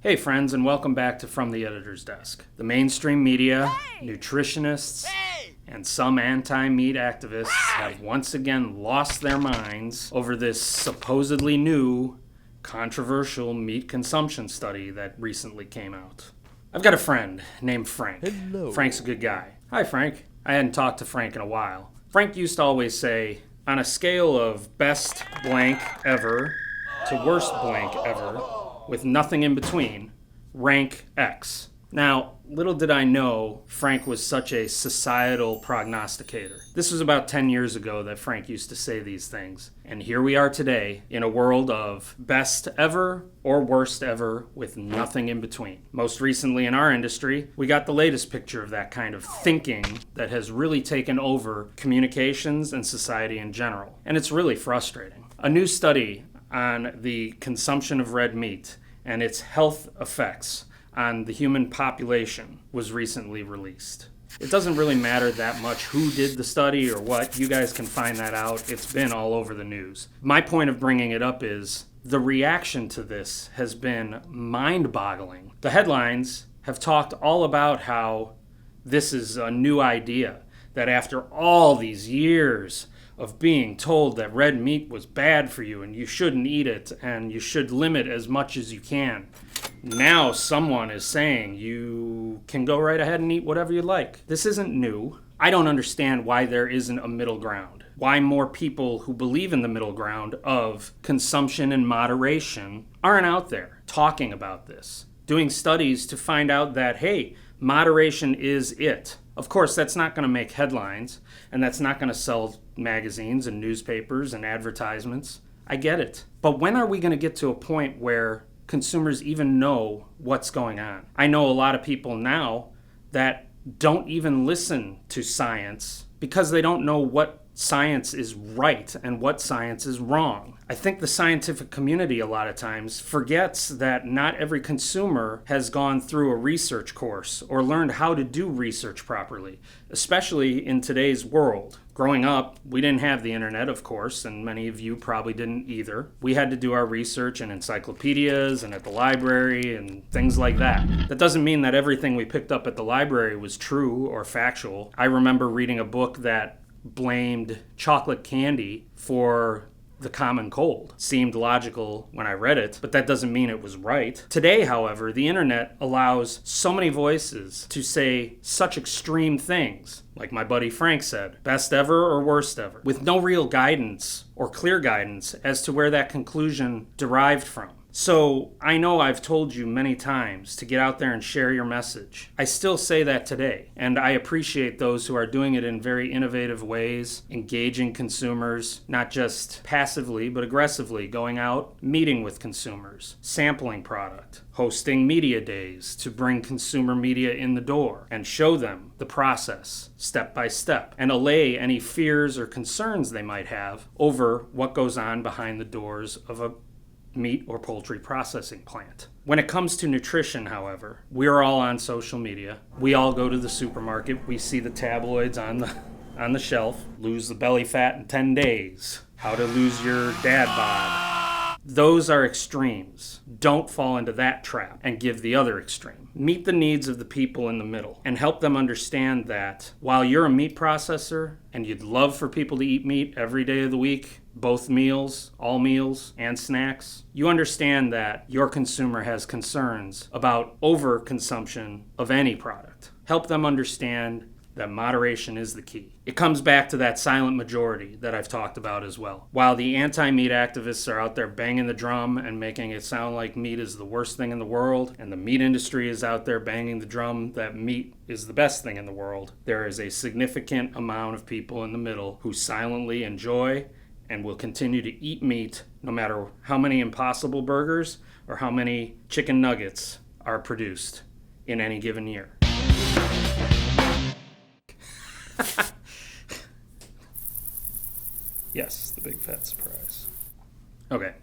Hey friends, and welcome back to From the Editor's Desk. The mainstream media, nutritionists, and some anti-meat activists have once again lost their minds over this supposedly new, controversial meat consumption study that recently came out. I've got a friend named Frank. Hello. Frank's a good guy. Hi, Frank. I hadn't talked to Frank in a while. Frank used to always say, on a scale of best blank ever to worst blank ever, with nothing in between, rank X. Now, little did I know Frank was such a societal prognosticator. This was about 10 years ago that Frank used to say these things. And here we are today in a world of best ever or worst ever with nothing in between. Most recently in our industry, we got the latest picture of that kind of thinking that has really taken over communications and society in general. And it's really frustrating. A new study on the consumption of red meat and its health effects on the human population was recently released. It doesn't really matter that much who did the study or what. You guys can find that out. It's been all over the news. My point of bringing it up is the reaction to this has been mind-boggling. The headlines have talked all about how this is a new idea, that after all these years of being told that red meat was bad for you and you shouldn't eat it and you should limit as much as you can, now someone is saying you can go right ahead and eat whatever you like. This isn't new. I don't understand why there isn't a middle ground. Why more people who believe in the middle ground of consumption and moderation aren't out there talking about this, doing studies to find out that, hey, moderation is it. Of course, that's not going to make headlines, and that's not going to sell magazines and newspapers and advertisements. I get it. But when are we going to get to a point where consumers even know what's going on? I know a lot of people now that don't even listen to science because they don't know what science is right and what science is wrong. I think the scientific community a lot of times forgets that not every consumer has gone through a research course or learned how to do research properly, especially in today's world. Growing up, we didn't have the internet, of course, and many of you probably didn't either. We had to do our research in encyclopedias and at the library and things like that. That doesn't mean that everything we picked up at the library was true or factual. I remember reading a book that blamed chocolate candy for the common cold. Seemed logical when I read it, but that doesn't mean it was right. Today, however, the internet allows so many voices to say such extreme things, like my buddy Frank said, best ever or worst ever, with no real guidance or clear guidance as to where that conclusion derived from. So I know I've told you many times to get out there and share your message. I still say that today, and I appreciate those who are doing it in very innovative ways, engaging consumers, not just passively but aggressively, going out, meeting with consumers, sampling product, hosting media days to bring consumer media in the door and show them the process step by step and allay any fears or concerns they might have over what goes on behind the doors of a meat or poultry processing plant. When it comes to nutrition, however, we're all on social media. We all go to the supermarket. We see the tabloids on the shelf. Lose the belly fat in 10 days. How to lose your dad bod. Those are extremes. Don't fall into that trap and give the other extreme. Meet the needs of the people in the middle and help them understand that while you're a meat processor and you'd love for people to eat meat every day of the week, both meals, all meals, and snacks, you understand that your consumer has concerns about overconsumption of any product. Help them understand that moderation is the key. It comes back to that silent majority that I've talked about as well. While the anti-meat activists are out there banging the drum and making it sound like meat is the worst thing in the world, and the meat industry is out there banging the drum that meat is the best thing in the world, there is a significant amount of people in the middle who silently enjoy and will continue to eat meat no matter how many Impossible Burgers or how many chicken nuggets are produced in any given year. Yes, the big fat surprise. Okay.